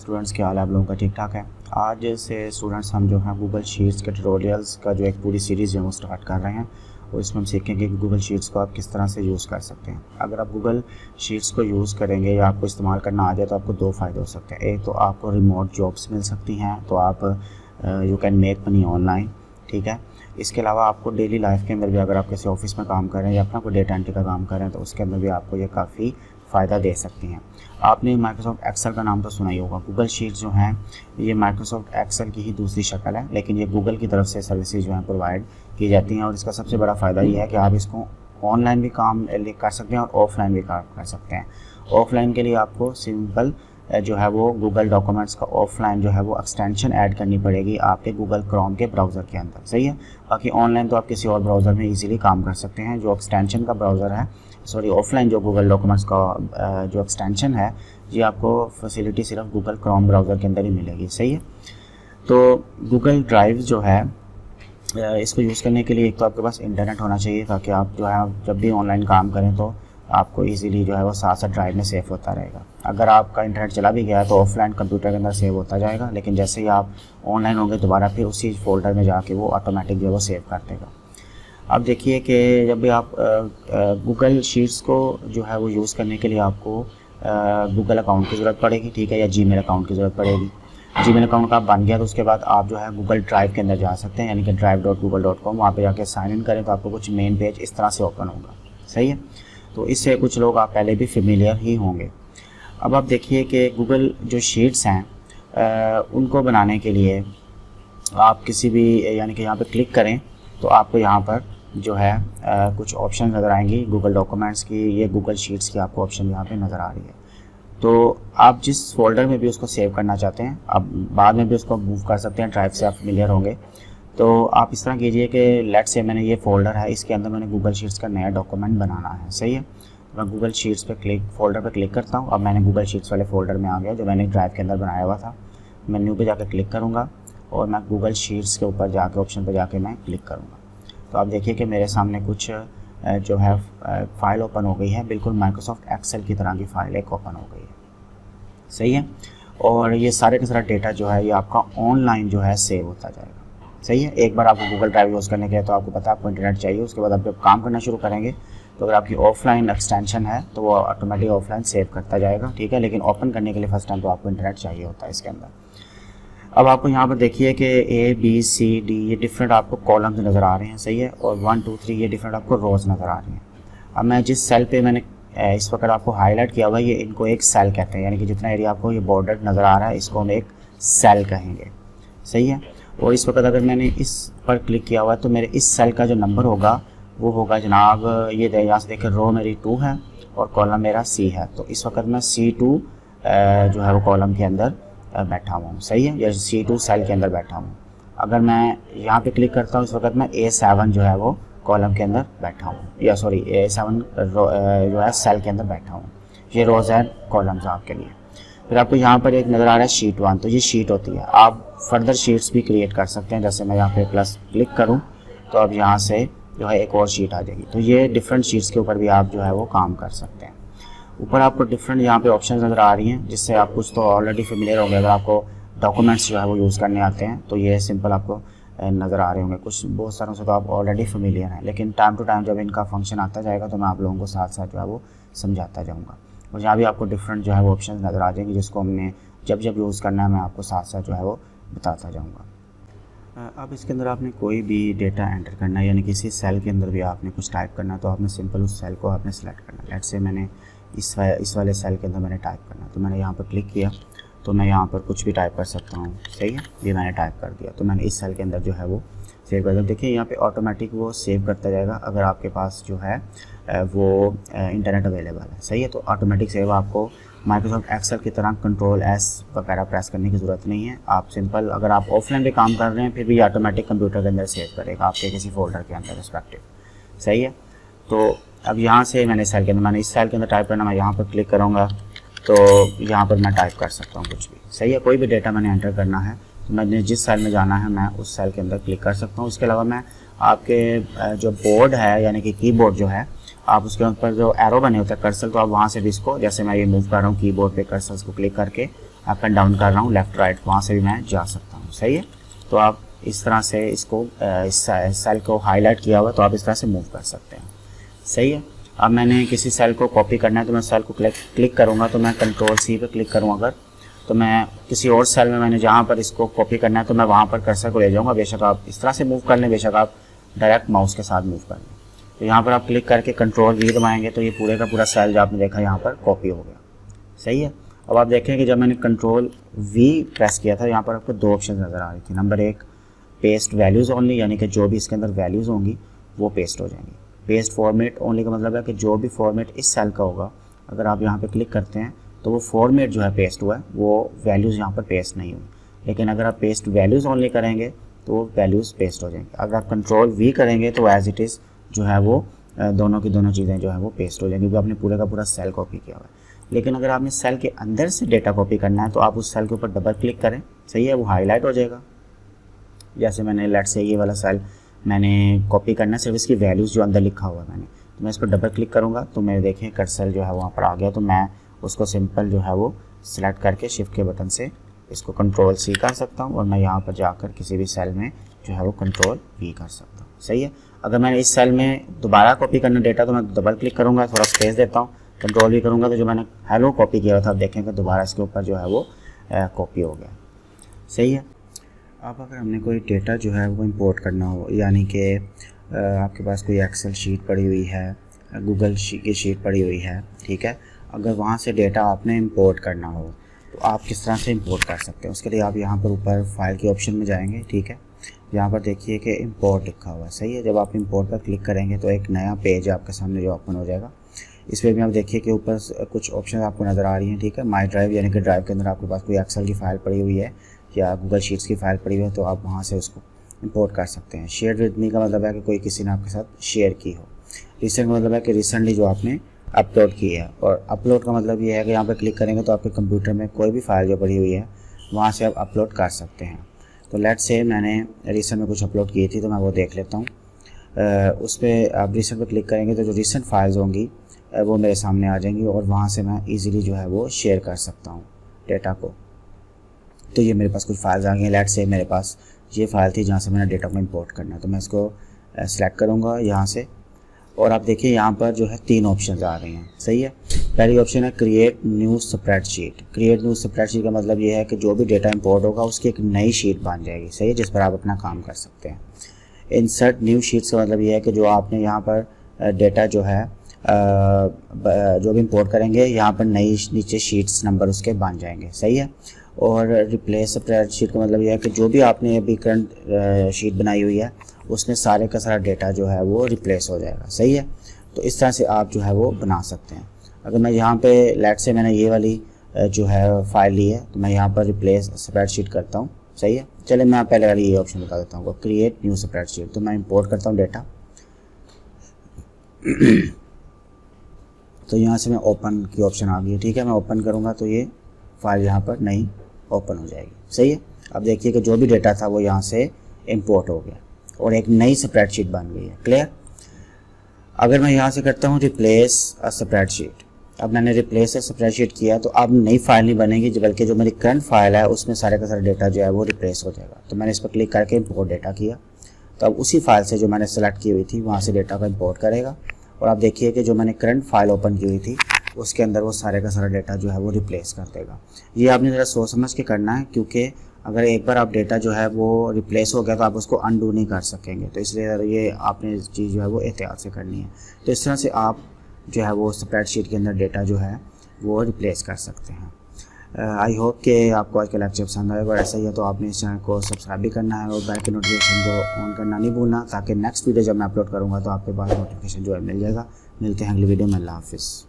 Students, क्या हाल है आप लोगों का? ठीक ठाक है। आज से स्टूडेंट्स हम जो है गूगल शीट्स के ट्यूटोरियल्स का जो एक पूरी सीरीज़ है वो स्टार्ट कर रहे हैं और इसमें हम सीखेंगे कि गूगल शीट्स को आप किस तरह से यूज़ कर सकते हैं। अगर आप गूगल शीट्स को यूज़ करेंगे या आपको इस्तेमाल करना आ जाए तो आपको दो फ़ायदे हो सकते हैं। एक तो आपको रिमोट जॉब्स मिल सकती हैं, तो आप you can make money online, ठीक है। इसके अलावा आपको डेली लाइफ के अंदर भी, अगर आप किसी ऑफिस में काम कर रहे हैं या अपना कोई डेटा एंट्री का काम कर रहे हैं, तो उसके अंदर भी आपको ये काफ़ी फ़ायदा दे सकती हैं। आपने माइक्रोसॉफ्ट एक्सेल का नाम तो सुना ही होगा। गूगल शीट्स जो हैं ये माइक्रोसॉफ्ट एक्सेल की ही दूसरी शक्ल है, लेकिन ये गूगल की तरफ से सर्विसेज जो हैं प्रोवाइड की जाती हैं। और इसका सबसे बड़ा फ़ायदा ये है कि आप इसको ऑनलाइन भी काम कर सकते हैं और ऑफलाइन भी काम कर सकते हैं। ऑफलाइन के लिए आपको सिंपल जो है वो गूगल डॉक्यूमेंट्स का ऑफलाइन जो है वो एक्सटेंशन ऐड करनी पड़ेगी आपके गूगल क्रोम के ब्राउज़र के अंदर, सही है। बाकी ऑनलाइन तो आप किसी और ब्राउज़र में इजीली काम कर सकते हैं। जो एक्सटेंशन का ब्राउज़र है, ऑफलाइन जो गूगल डॉक्यूमेंट्स का जो एक्सटेंशन है, ये आपको फैसिलिटी सिर्फ गूगल क्रोम ब्राउज़र के अंदर ही मिलेगी, सही है। तो गूगल ड्राइव जो है इसको यूज़ करने के लिए एक तो आपके पास इंटरनेट होना चाहिए, ताकि आप जो है जब भी ऑनलाइन काम करें तो आपको इजीली जो है वो साथ साथ ड्राइव में सेव होता रहेगा। अगर आपका इंटरनेट चला भी गया है तो ऑफलाइन कंप्यूटर के अंदर सेव होता जाएगा, लेकिन जैसे ही आप ऑनलाइन होंगे दोबारा फिर उसी फोल्डर में जाके वो ऑटोमेटिक जो है वो सेव कर देगा। अब देखिए कि जब भी आप गूगल शीट्स को जो है वो यूज़ करने के लिए आपको गूगल अकाउंट की ज़रूरत पड़ेगी, ठीक है, या जीमेल अकाउंट की ज़रूरत पड़ेगी। जीमेल अकाउंट का बन गया तो उसके बाद आप जो है गूगल ड्राइव के अंदर जा सकते हैं, यानी कि drive.google.com, वहाँ पे जाके साइन इन करें तो आपको कुछ मेन पेज इस तरह से ओपन होगा, सही है। तो इससे कुछ लोग आप पहले भी फेमिलियर ही होंगे। अब आप देखिए कि गूगल जो शीट्स हैं उनको बनाने के लिए आप किसी भी, यानी कि यहाँ पे क्लिक करें तो आपको यहाँ पर जो है कुछ ऑप्शन नज़र आएंगी गूगल डॉक्यूमेंट्स की, ये गूगल शीट्स की आपको ऑप्शन यहाँ पे नज़र आ रही है। तो आप जिस फोल्डर में भी उसको सेव करना चाहते हैं, आप बाद में भी उसको मूव कर सकते हैं, ड्राइव से आप फेमिलियर होंगे। तो आप इस तरह कीजिए कि लेट्स से मैंने ये फ़ोल्डर है, इसके अंदर मैंने गूगल शीट्स का नया डॉक्यूमेंट बनाना है, सही है। तो मैं गूगल शीट्स पे फोल्डर पे क्लिक करता हूँ। अब मैंने गूगल शीट्स वाले फ़ोल्डर में आ गया जो मैंने ड्राइव के अंदर बनाया हुआ था। मेन्यू पे जाकर क्लिक करूँगा और मैं गूगल शीट्स के ऊपर जाके ऑप्शन पर जाके मैं क्लिक करूँगा। तो आप देखिए कि मेरे सामने कुछ जो है फ़ाइल ओपन हो गई है, बिल्कुल माइक्रोसॉफ्ट एक्सेल की तरह की फ़ाइल एक ओपन हो गई है, सही है। और ये सारे का सारा डेटा जो है ये आपका ऑनलाइन जो है सेव होता जाएगा, सही है। एक बार आपको गूगल ड्राइव यूज़ करने के लिए तो आपको पता है आपको इंटरनेट चाहिए। उसके बाद आप जब काम करना शुरू करेंगे तो अगर आपकी ऑफलाइन एक्सटेंशन है तो वो ऑटोमेटिक ऑफलाइन सेव करता जाएगा, ठीक है। लेकिन ओपन करने के लिए फर्स्ट टाइम तो आपको इंटरनेट चाहिए होता है इसके अंदर। अब आपको यहाँ पर देखिए कि A, B, C, D ये डिफरेंट आपको कॉलम्स नज़र आ रहे हैं, सही है। और 1, 2, 3 ये डिफरेंट आपको रोज़ नज़र आ रही हैं। अब मैं जिस सेल पे मैंने इस वक्त आपको हाईलाइट किया हुआ है, ये इनको एक सेल कहते हैं, यानी कि जितना एरिया आपको ये बॉर्डर नज़र आ रहा है इसको हम एक सेल कहेंगे, सही है। और इस वक्त अगर मैंने इस पर क्लिक किया हुआ है तो मेरे इस सेल का जो नंबर होगा वो होगा जनाब, ये यहाँ से देखिए रो मेरी 2 है और कॉलम मेरा C है। तो इस वक्त मैं C2 जो है वो कॉलम के अंदर बैठा हुआ हूँ, सही है, या C2 सेल के अंदर बैठा हूँ। अगर मैं यहाँ पे क्लिक करता हूँ इस वक्त मैं A7 जो है वो कॉलम के अंदर बैठा हूँ, या सॉरी A7 जो है सेल के अंदर बैठा हूँ। ये रोज़ एंड कॉलम्स आपके लिए। फिर आपको यहाँ पर एक नज़र आ रहा है शीट 1, तो ये शीट होती है। आप फर्दर शीट्स भी क्रिएट कर सकते हैं। जैसे मैं यहाँ पे प्लस क्लिक करूँ तो अब यहाँ से जो है एक और शीट आ जाएगी। तो ये डिफरेंट शीट्स के ऊपर भी आप जो है वो काम कर सकते हैं। ऊपर आपको डिफरेंट यहाँ पे ऑप्शन नज़र आ रही हैं, जिससे आप कुछ तो ऑलरेडी फेमिलियर होंगे। अगर आपको डॉक्यूमेंट्स जो है वो यूज़ करने आते हैं तो ये सिंपल आपको नज़र आ रहे होंगे। कुछ बहुत सारों से तो आप ऑलरेडी फेमिलियर हैं, लेकिन टाइम टू टाइम जब इनका फंक्शन आता जाएगा तो मैं आप लोगों को साथ साथ जो है वो समझाता जाऊँगा। और यहाँ भी आपको डिफरेंट जो है वो ऑप्शन नज़र आ जाएंगे, जिसको हमने जब जब यूज़ करना है मैं आपको साथ साथ जो है वो बताता जाऊँगा। अब इसके अंदर आपने कोई भी डेटा एंटर करना है, यानी किसी सेल के अंदर भी आपने कुछ टाइप करना है, तो आपने सिंपल उस सेल को आपने सेलेक्ट करना है। लेट्स से मैंने इस वाले सेल के अंदर मैंने टाइप करना है, तो मैंने यहाँ पर क्लिक किया तो मैं यहाँ पर कुछ भी टाइप कर सकता हूँ, सही है। ये मैंने टाइप कर दिया तो मैंने इस सेल के अंदर जो है वो सेव कर दिया। देखिए यहाँ पे ऑटोमेटिक वो सेव करता जाएगा अगर आपके पास जो है वो इंटरनेट अवेलेबल है, सही है। तो ऑटोमेटिक सेव आपको माइक्रोसॉफ्ट एक्सेल की तरह Ctrl+S वगैरह प्रेस करने की ज़रूरत नहीं है। आप सिंपल, अगर आप ऑफलाइन भी काम कर रहे हैं फिर भी ऑटोमेटिक कंप्यूटर के अंदर सेव करेगा आपके किसी फोल्डर के अंदर रिस्पेक्टिव, सही है। तो अब यहाँ से मैंने इस सेल के अंदर टाइप करना, मैं यहाँ पर क्लिक करूँगा तो यहाँ पर मैं टाइप कर सकता हूँ कुछ भी, सही है। कोई भी डेटा मैंने एंटर करना है तो मैंने जिस सेल में जाना है मैं उस सेल के अंदर क्लिक कर सकता हूँ। इसके अलावा मैं आपके जो बोर्ड है यानी कि कीबोर्ड जो है, आप उसके ऊपर जो एरो बने होते हैं कर्सर, तो आप वहाँ से भी इसको, जैसे मैं ये मूव कर रहा हूँ कीबोर्ड पे कर्सर को क्लिक करके अप एंड डाउन कर रहा हूँ, लेफ़्ट राइट, वहाँ से भी मैं जा सकता हूँ। सही है, तो आप इस तरह से इसको इस सेल को हाईलाइट किया हुआ तो आप इस तरह से मूव कर सकते हैं। सही है, अब मैंने किसी सेल को कॉपी करना है तो मैं सेल को क्लिक करूँगा, तो मैं कंट्रोल सी पे क्लिक करूँगा अगर, तो मैं किसी और सेल में मैंने जहाँ पर इसको कॉपी करना है तो मैं वहाँ पर कर्सर को ले जाऊँगा। बेशक आप इस तरह से मूव कर लें, बेशक आप डायरेक्ट माउस के साथ मूव कर लें। तो यहाँ पर आप क्लिक करके कंट्रोल वी दबाएंगे तो ये पूरे का पूरा सेल जो आपने देखा यहाँ पर कॉपी हो गया। सही है, अब आप देखें कि जब मैंने कंट्रोल वी प्रेस किया था यहाँ पर आपको दो ऑप्शन नज़र आ रही थी। नंबर एक, पेस्ट वैल्यूज़ ओनली, यानी कि जो भी इसके अंदर वैल्यूज़ होंगी वो पेस्ट हो जाएंगी। पेस्ट फॉर्मेट ओनली का मतलब है कि जो भी फॉर्मेट इस सेल का होगा, अगर आप यहाँ पे क्लिक करते हैं तो वो फॉर्मेट जो है पेस्ट हुआ है, वो वैल्यूज़ यहाँ पर पेस्ट नहीं हुई। लेकिन अगर आप पेस्ट वैल्यूज़ ओनली करेंगे तो वो वैल्यूज़ पेस्ट हो जाएंगे। अगर आप कंट्रोल वी करेंगे तो एज इट इज़ जो है वो दोनों की दोनों चीज़ें जो है वो पेस्ट हो जाएंगी, क्योंकि आपने पूरे का पूरा सेल कॉपी किया हुआ है। लेकिन अगर आपने सेल के अंदर से डेटा कॉपी करना है तो आप उस सेल के ऊपर डबल क्लिक करें। सही है, वो हाईलाइट हो जाएगा। जैसे मैंने लेट्स से ये वाला सेल मैंने कॉपी करना है, सिर्फ इसकी वैल्यूज़ जो अंदर लिखा हुआ है मैंने, तो मैं इस पर डबल क्लिक करूँगा तो मैं देखें कर्सर जो है वहाँ पर आ गया। तो मैं उसको सिंपल जो है वो सिलेक्ट करके शिफ्ट के बटन से इसको कंट्रोल सी कर सकता हूँ और मैं यहाँ पर जाकर किसी भी सेल में जो है वो कंट्रोल वी कर सकता हूँ। सही है, अगर मैंने इस सेल में दोबारा कॉपी करना डेटा तो मैं डबल क्लिक करूँगा, थोड़ा स्पेस देता हूँ, कंट्रोल वी करूँगा तो जो मैंने हेलो कॉपी किया था आप देखेंगे दोबारा इसके ऊपर जो है वो कॉपी हो गया। सही है, अब अगर हमने कोई डेटा जो है वो इंपोर्ट करना हो, यानी कि आपके पास कोई एक्सेल शीट पड़ी हुई है, गूगल की शीट पड़ी हुई है, ठीक है, अगर वहाँ से डेटा आपने इंपोर्ट करना हो तो आप किस तरह से इंपोर्ट कर सकते हैं। उसके लिए आप यहाँ पर ऊपर फाइल के ऑप्शन में जाएंगे, ठीक है, यहाँ पर देखिए कि इंपोर्ट लिखा हुआ है। सही है, जब आप इंपोर्ट पर क्लिक करेंगे तो एक नया पेज आपके सामने जो ओपन हो जाएगा। इस पेज में आप देखिए कि ऊपर कुछ ऑप्शन आपको नज़र आ रही हैं, ठीक है। माई ड्राइव, यानी कि ड्राइव के अंदर आपके पास कोई एक्सेल की फ़ाइल पड़ी हुई है या गूगल शीट्स की फ़ाइल पड़ी हुई है तो आप वहाँ से उसको इंपोर्ट कर सकते हैं। शेयर विद मी का मतलब है कि कोई किसी ने आपके साथ शेयर की हो। रिसेंट का मतलब है कि रिसेंटली जो आपने अपलोड की है, और अपलोड का मतलब ये है कि यहाँ पर क्लिक करेंगे तो आपके कंप्यूटर में कोई भी फाइल जो पड़ी हुई है वहाँ से आप अपलोड कर सकते हैं। तो लेट्स से मैंने रिसेंट में कुछ अपलोड की थी तो मैं वो देख लेता हूँ। उस पर आप रिसेंट पर क्लिक करेंगे तो जो रिसेंट फाइल्स होंगी वो मेरे सामने आ जाएंगी और वहाँ से मैं ईज़िली जो है वो शेयर कर सकता हूँ डेटा को। तो ये मेरे पास कुछ फाइल्स आ गई हैं। लेट्स से मेरे पास ये फ़ाइल थी जहाँ से मैंने डेटा को इंपोर्ट करना है, तो मैं इसको सेलेक्ट करूँगा यहाँ से, और आप देखिए यहाँ पर जो है 3 ऑप्शन आ रहे हैं। सही है, पहली ऑप्शन है create new spreadsheet. Create new spreadsheet का मतलब ये है कि जो भी डेटा इंपोर्ट होगा उसकी एक नई शीट बन जाएगी। सही है, जिस पर आप अपना काम कर सकते हैं। इंसर्ट न्यू शीट्स का मतलब ये है कि जो आपने यहाँ पर डेटा जो है जो भी इंपोर्ट करेंगे यहाँ पर नई नीचे शीट्स नंबर उसके बन जाएंगे। सही है, और रिप्लेस स्प्रेडशीट का मतलब ये है कि जो भी आपने अभी करंट शीट बनाई हुई है उसमें सारे का सारा डेटा जो है वो रिप्लेस हो जाएगा। सही है, तो इस तरह से आप जो है वो बना सकते हैं। अगर मैं यहाँ पे लेट से मैंने ये वाली जो है फाइल ली है तो मैं यहाँ पर रिप्लेस स्प्रेडशीट करता हूँ। सही है, चले मैं पहले वाली ये ऑप्शन बता देता हूँ, क्रिएट न्यू स्प्रेडशीट। तो मैं इंपोर्ट करता हूँ डेटा तो यहाँ से मैं ओपन की ऑप्शन आ गई है, ठीक है। मैं ओपन करूँगा तो ये फाइल यहाँ पर नई ओपन हो जाएगी। सही है, अब देखिए कि जो भी डेटा था वो यहाँ से इंपोर्ट हो गया और एक नई स्प्रेडशीट बन गई है। क्लियर। अगर मैं यहाँ से करता हूँ रिप्लेस अ स्प्रेडशीट, अब मैंने रिप्लेस अ स्प्रेडशीट किया तो अब नई फाइल नहीं बनेगी, बल्कि जो मेरी करंट फाइल है उसमें सारे का सारा डेटा जो है वो रिप्लेस हो जाएगा। तो मैंने इस पर क्लिक करके इंपोर्ट डेटा किया, तो अब उसी फाइल से जो मैंने सेलेक्ट की हुई थी वहाँ से डेटा को इंपोर्ट करेगा, और आप देखिए कि जो मैंने करंट फाइल ओपन की हुई थी उसके अंदर वो सारे का सारा डेटा जो है वो रिप्लेस कर देगा। ये आपने ज़रा सोच समझ के करना है, क्योंकि अगर एक बार आप डेटा जो है वो रिप्लेस हो गया तो आप उसको अनडू नहीं कर सकेंगे। तो इसलिए ये आपने इस चीज़ जो है वो एहतियात से करनी है। तो इस तरह से आप जो है वो स्प्रेडशीट के अंदर डेटा जो है वो रिप्लेस कर सकते हैं। आई होप कि आपको आज का लेक्चर पसंद आएगा, और ऐसा ही है तो आपने इस चैनल को सब्सक्राइब भी करना है और बेल के नोटिफिकेशन को ऑन करना नहीं भूलना, ताकि नेक्स्ट वीडियो जब मैं अपलोड करूँगा तो आपके पास नोटिफिकेशन जो है मिल जाएगा। मिलते हैं अगली वीडियो में। अल्लाह हाफिज़।